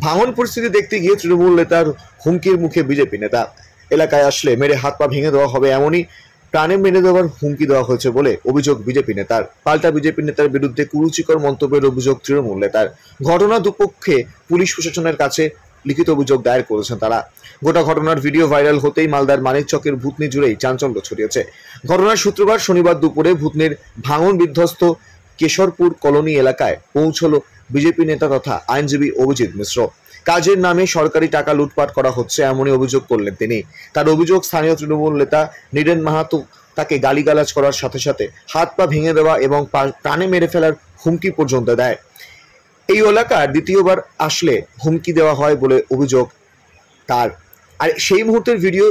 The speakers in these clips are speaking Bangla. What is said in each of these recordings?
ভাঙন পরিস্থিতি দেখতে গিয়ে তৃণমূল নেতার হুমকির মুখে বিজেপি নেতা। এলাকায় আসলে মেরে হাত পা ভেঙে দেওয়া হবে এমনই প্রাণে মেরে দেওয়ার হুমকি দেওয়া হয়েছে বলে অভিযোগ বিজেপি নেতার। পাল্টা বিজেপি নেতার বিরুদ্ধে কুরুচিকর মন্তব্যের অভিযোগ তৃণমূল নেতার। ঘটনা দুপক্ষে পুলিশ প্রশাসনের কাছে লিখিত অভিযোগ দায়ের করেছেন তারা। গোটা ঘটনার ভিডিও ভাইরাল হতেই মালদার মানিকচকের ভূতনি জুড়েই চাঞ্চল্য ছড়িয়েছে। ঘটনার শুক্রবার শনিবার দুপুরে ভূতনির ভাঙন বিধ্বস্ত কেশরপুর কলোনি এলাকায় পৌঁছল বিজেপি নেতা তথা আইনজীবী অভিজিৎ মিশ্র। কাজের নামে সরকারি টাকা লুটপাট করা হচ্ছে এমনই অভিযোগ করলেন তিনি। তার অভিযোগ, স্থানীয় তৃণমূল নেতা নীরেন মাহাতো তাকে গালিগালাজ করার সাথে সাথে হাত পা ভেঙে দেওয়া এবং প্রাণে মেরে ফেলার হুমকি পর্যন্ত দেয়। এই এলাকার দ্বিতীয়বার আসলে হুমকি দেওয়া হয় বলে অভিযোগ তার। আর সেই মুহূর্তের ভিডিও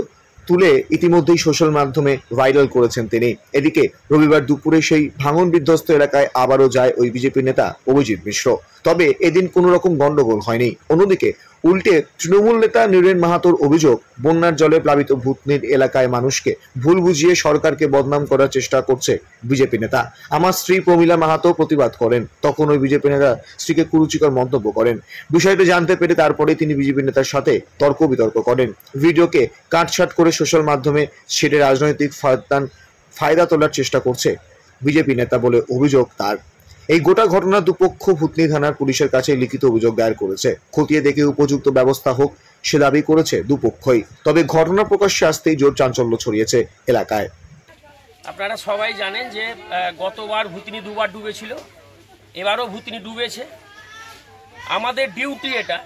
তুলে ইতিমধ্যেই সোশ্যাল মাধ্যমে ভাইরাল করেছেন তিনি। এদিকে রবিবার দুপুরে সেই ভাঙন বিধ্বস্ত এলাকায় আবারও যায় ওই বিজেপি নেতা অভিজিৎ মিশ্র। তবে এদিন কোনো রকম গন্ডগোল হয়নি। অন্যদিকে উল্টে তৃণমূল নেতা নীরেন মাহাতোর অভিযোগ, বন্যার জলে প্লাবিত ভূতনির এলাকায় মানুষকে ভুল বুঝিয়ে সরকারকে বদনাম করার চেষ্টা করছে বিজেপি নেতা। আমার স্ত্রী প্রমীলা মাহাতো প্রতিবাদ করেন, তখন ওই বিজেপি নেতা স্ত্রীকে কুরুচিকর মন্তব্য করেন। বিষয়টি জানতে পেরে তারপরে তিনি বিজেপি নেতার সাথে তর্ক বিতর্ক করেন। ভিডিওকে কাটছাট করে সোশ্যাল মাধ্যমে সেটা রাজনৈতিক ফায়দা তোলার চেষ্টা করছে বিজেপি নেতা বলে অভিযোগ তার। এই গোটা ঘটনা দুপক্ষ ভূতনি থানার পুলিশের কাছে লিখিত অভিযোগ দায়ের করেছে। খতিয়ে দেখে উপযুক্ত ব্যবস্থা হোক সে দাবি করেছে দুপক্ষই। তবে ঘটনা প্রকাশ্যে আসতেই জোর চাঞ্চল্য ছড়িয়েছে এলাকায়। আপনারা সবাই জানেন যে গতবার ভূতনি দুবার ডুবেছিল, এবারও ভূতনি ডুবেছে। আমাদের ডিউটি এটা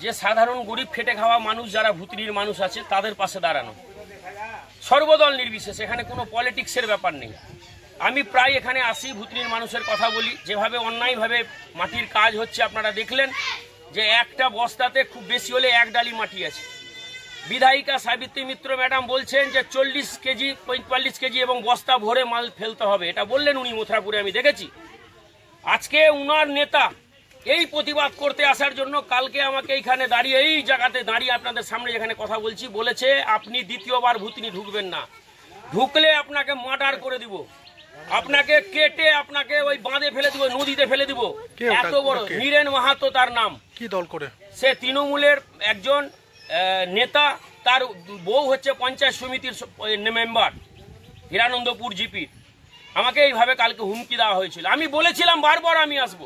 যে সাধারণ গরিব খেটে খাওয়া মানুষ যারা ভূতনির মানুষ আছে তাদের পাশে দাঁড়ানো, সর্বদল নির্বিশেষ। এখানে কোনো পলিটিক্সের ব্যাপার নেই। আমি প্রায় এখানে আসি, ভূতনির মানুষের কথা বলি। যেভাবে অন্যায়ভাবে মাটির কাজ হচ্ছে আপনারা দেখলেন যে একটা বস্তাতে খুব বেশি হলে 1 ডালি মাটি আছে। বিধায়িকা সাবিত্রী মিত্র ম্যাডাম বলছেন যে 40 কেজি 45 কেজি এবং বস্তা ভরে মাল ফেলতে হবে, এটা বললেন উনি মথুরাপুরে, আমি দেখেছি। আজকে উনার নেতা এই প্রতিবাদ করতে আসার জন্য কালকে আমাকে এইখানে দাঁড়িয়ে, এই জায়গাতে দাঁড়িয়ে আপনাদের সামনে যেখানে কথা বলছি, বলেছে আপনি দ্বিতীয়বার ভূতনি ঢুকবেন না, ঢুকলে আপনাকে মার্ডার করে দিব, আপনাকে কেটে আপনাকে ওই বাঁধে ফেলে দিব, নদীতে ফেলে দিব। এত বড় নীরেন মাহাতো তার নাম। কি দল করে? সে তৃণমূলের একজন নেতা, তার বউ হচ্ছে পঞ্চায়েত সমিতির মেম্বার হিরানন্দপুর জিপির। আমাকে এইভাবে কালকে হুমকি দেওয়া হয়েছিল। আমি বলেছিলাম বারবার আমি আসবো।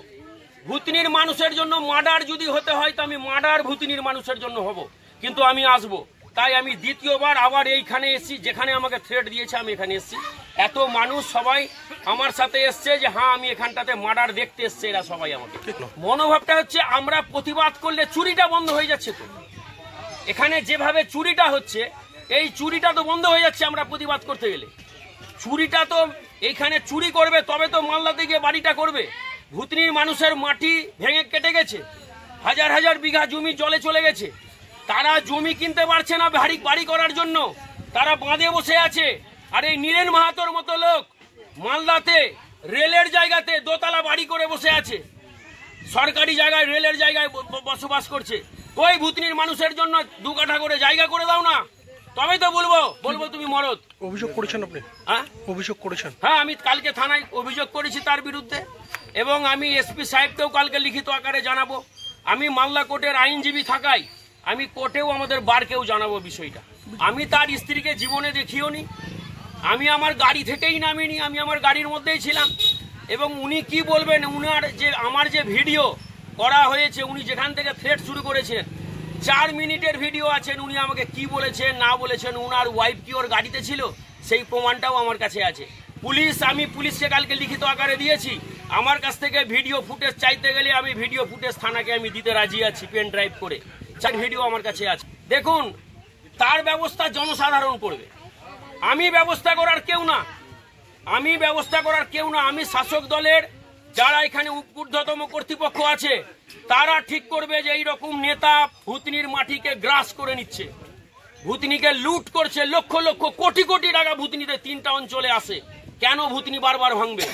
ভূতনির মানুষের জন্য মার্ডার যদি হতে হয় তো আমি মার্ডার ভূতনির মানুষের জন্য হব, কিন্তু আমি আসবো। তাই আমি দ্বিতীয়বার আবার এইখানে এসেছি, যেখানে আমাকে থ্রেট দিয়েছে আমি এখানে এসেছি। এত মানুষ সবাই আমার সাথে এসছে যে হ্যাঁ আমি এখানটাতে মার্ডার দেখতে এসছে, এরা সবাই আমাকে। মনোভাবটা হচ্ছে আমরা প্রতিবাদ করলে চুরিটা বন্ধ হয়ে যাচ্ছে। তো এখানে যেভাবে চুরিটা হচ্ছে, এই চুরিটা তো বন্ধ হয়ে যাচ্ছে আমরা প্রতিবাদ করতে গেলে। চুরিটা তো এইখানে চুরি করবে তবে তো মালদাতে গিয়ে বাড়িটা করবে। ভূতনির মানুষের মাটি ভেঙে কেটে গেছে, হাজার হাজার বিঘা জমি জলে চলে গেছে। তারা জমি কিনতে পারছে না বাড়ি করার জন্য, তারা বাঁধে বসে আছে। আর এই নীরেন মাহাতোর মতো লোক মালদাতে রেলের জায়গাতে দোতলা বাড়ি করে বসে আছে, সরকারি জায়গায় রেলের জায়গায় বসবাস করছে। ওই ভূতনির মানুষের জন্য 2 কাঠা করে জায়গা করে দাও না, তবে তো বলবো তুমি মরদ। অভিযোগ করেছেন আপনি? হ্যাঁ, অভিযোগ করেছেন? হ্যাঁ, আমি কালকে থানায় অভিযোগ করেছি তার বিরুদ্ধে, এবং আমি এসপি সাহেবকেও কালকে লিখিত আকারে জানাবো। আমি মালদা কোর্টের আইনজীবী থাকাই আমি কোর্টেও আমাদের বারকেও জানাবো বিষয়টা। আমি তার স্ত্রীকে জীবনে দেখিও নি, আমি আমার গাড়ি থেকেই নামিনি, আমি আমার গাড়ির মধ্যেই ছিলাম। এবং উনি কি বলবেন, উনার যে আমার যে ভিডিও করা হয়েছে, উনি যেখান থেকে থ্রেট শুরু করেছেন 4 মিনিটের ভিডিও আছেন। উনি আমাকে কি বলেছেন না বলেছেন, উনার ওয়াইফ কি ওর গাড়িতে ছিল সেই প্রমাণটাও আমার কাছে আছে। আমি পুলিশকে কালকে লিখিত আকারে দিয়েছি। আমার কাছ থেকে ভিডিও ফুটেজ চাইতে গেলে আমি ভিডিও ফুটেজ থানাকে আমি দিতে রাজি আছি, পেন ড্রাইভ করে। 4 ভিডিও আমার কাছে আছে। দেখুন, তার ব্যবস্থা জনসাধারণ করবে, আমি ব্যবস্থা করার কেউ না। আমি শাসক দলের যারা এখানে ঊর্ধ্বতম কর্তৃপক্ষ আছে তারা ঠিক করবে যে এইরকম নেতা ভূতনির মাটিকে গ্রাস করে নিচ্ছে, ভূতনিকে লুট করছে, লক্ষ লক্ষ কোটি কোটি টাকা ভূতনিতে 3টা অঞ্চলে আসে। কেন ভূতনি বারবার ভাঙবে?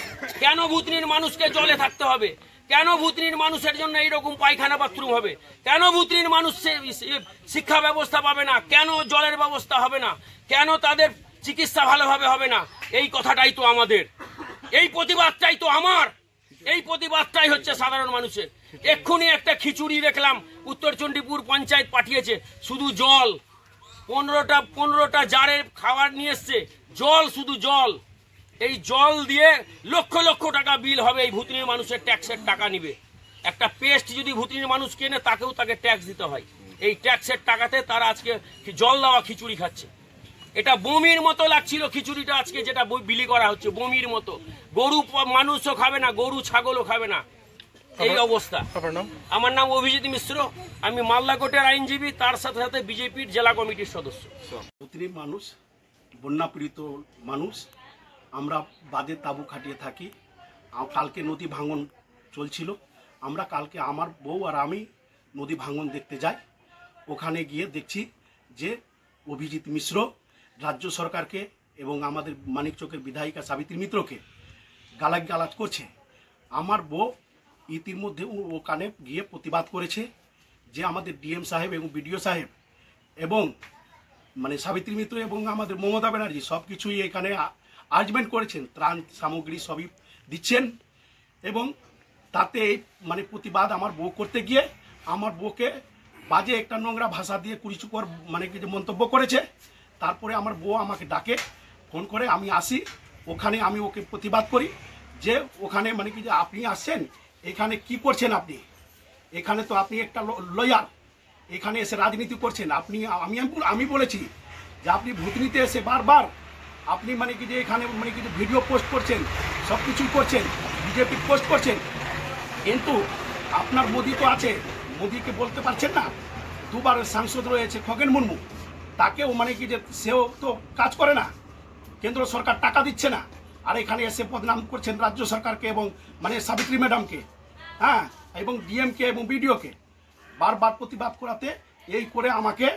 কেন ভূতনির মানুষকে জলে থাকতে হবে? কেন ভূতনির মানুষের জন্য এইরকম পায়খানা বাথরুম হবে? কেন ভূতনির মানুষ শিক্ষা ব্যবস্থা পাবে না? কেন জলের ব্যবস্থা হবে না? কেন তাদের চিকিৎসা ভালোভাবে হবে না? এই কথাটাই তো আমাদের, এই প্রতিবাদটাই তো আমার, এই প্রতিবাদটাই হচ্ছে সাধারণ মানুষের। এক্ষুনি একটা খিচুড়ি দেখলাম উত্তর চণ্ডীপুর পঞ্চায়েত পাঠিয়েছে, শুধু জল, 15টা জারে খাবার নিয়ে এসছে, জল, শুধু জল। এই জল দিয়ে লক্ষ লক্ষ টাকা বিল হবে, এই ভুতনির মানুষের ট্যাক্সের টাকা নিবে। একটা পেস্ট যদি ভুতনির মানুষ কেনে তাকে ট্যাক্স দিতে হয়, এই ট্যাক্সের টাকাতে তারা আজকে জল দেওয়া খিচুড়ি খাচ্ছে। এটা বমির মতো লাগছিল খিচুড়িটা আজকে যেটা বিলি করা হচ্ছে, বমির মতো। গরু মানুষও খাবে না, গরু ছাগলও খাবে না, এই অবস্থা। আমার নাম অভিজিৎ মিশ্র, আমি মালদা কোর্টের আইনজীবী, তার সাথে সাথে বিজেপির জেলা কমিটির সদস্য। ভুতনির মানুষ, বন্যা পীড়িত মানুষ, আমরা বাদে তাঁবু খাটিয়ে থাকি। কালকে নদী ভাঙন চলছিল, আমরা কালকে আমার বউ আর আমি নদী ভাঙন দেখতে যাই। ওখানে গিয়ে দেখছি যে অভিজিৎ মিশ্র রাজ্য সরকারকে এবং আমাদের মানিকচকের বিধায়িকা সাবিত্রী মিত্রকে গালাজ করছে। আমার বউ ইতিমধ্যে ওখানে গিয়ে প্রতিবাদ করেছে যে আমাদের ডিএম সাহেব এবং বিডিও সাহেব এবং মানে সাবিত্রী মিত্র এবং আমাদের মমতা ব্যানার্জি সব কিছুই এখানে আর্জমেন্ট করেছেন, ত্রাণ সামগ্রী সবই দিচ্ছেন। এবং তাতে মানে প্রতিবাদ আমার বউ করতে গিয়ে আমার বউকে বাজে একটা নোংরা ভাষা দিয়ে কুড়িচুকর মানে কি যে মন্তব্য করেছে। তারপরে আমার বউ আমাকে ডাকে, ফোন করে, আমি আসি ওখানে, আমি ওকে প্রতিবাদ করি যে ওখানে মানে কি যে আপনি আসছেন, এখানে কি করছেন আপনি? এখানে তো আপনি একটা লয়ার, এখানে এসে রাজনীতি করছেন আপনি। আমি বলেছি যে আপনি ভুতনিতে এসে বারবার আপনি মানে কি যে এখানে মানে কি যে ভিডিও পোস্ট করছেন, সব কিছুই করছেন, বিজেপি পোস্ট করছেন, কিন্তু আপনার মোদি তো আছে, মোদিকে বলতে পারছেন না। দুবারের সাংসদ রয়েছে খগেন মুর্মু, তাকেও মানে কি যে সেও তো কাজ করে না, কেন্দ্র সরকার টাকা দিচ্ছে না, আর এখানে এসে বদনাম করছেন রাজ্য সরকারকে এবং মানে সাবিত্রী ম্যাডামকে, হ্যাঁ, এবং ডিএমকে এবং বিডিওকে। বারবার প্রতিবাদ করাতে এই করে আমাকে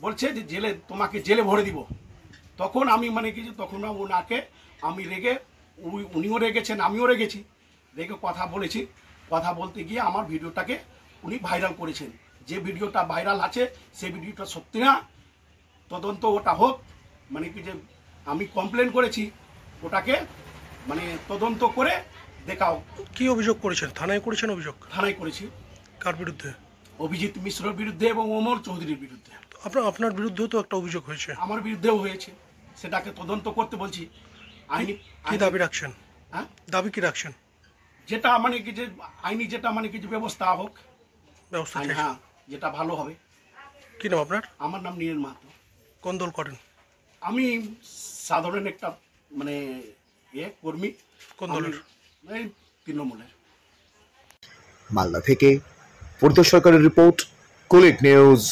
বলছে যে তোমাকে জেলে ভরে দিব। তখন আমি মানে কি যে তখন ওনাকে আমি রেগে, উনিও রেগেছেন, আমিও রেগেছি, রেগে কথা বলেছি। কথা বলতে গিয়ে আমার ভিডিওটাকে উনি ভাইরাল করেছেন। যে ভিডিওটা ভাইরাল আছে সেই ভিডিওটা সত্যি না, তদন্ত ওটা হোক। মানে কি যে আমি কমপ্লেন করেছি, ওটাকে মানে তদন্ত করে দেখাও। কি অভিযোগ করেছেন? থানায় করেছেন অভিযোগ? থানায় করেছি। কার বিরুদ্ধে? অভিজিৎ মিশ্রের বিরুদ্ধে এবং অমর চৌধুরীর বিরুদ্ধে। আপনার বিরুদ্ধেও তো একটা অভিযোগ হয়েছে। আমার বিরুদ্ধেও হয়েছে, সেটাকে তদন্ত করতে বলছি। কি দাবি রাখছেন? হ্যাঁ, দাবি কি রাখছেন? যেটা মানে কি যে আইনি যেটা মানে কি যে ব্যবস্থা হোক, ব্যবস্থা। হ্যাঁ, যেটা ভালো হবে। কি নাম আপনার? আমার নাম নীরেন মাহাতো। কোন দল করেন? আমি সাধারণ একটা মানে কর্মী। কোন দলের? এই তৃণমূলের। মালদা থেকে পরিতোষ সরকারের রিপোর্ট, কুলিক নিউজ।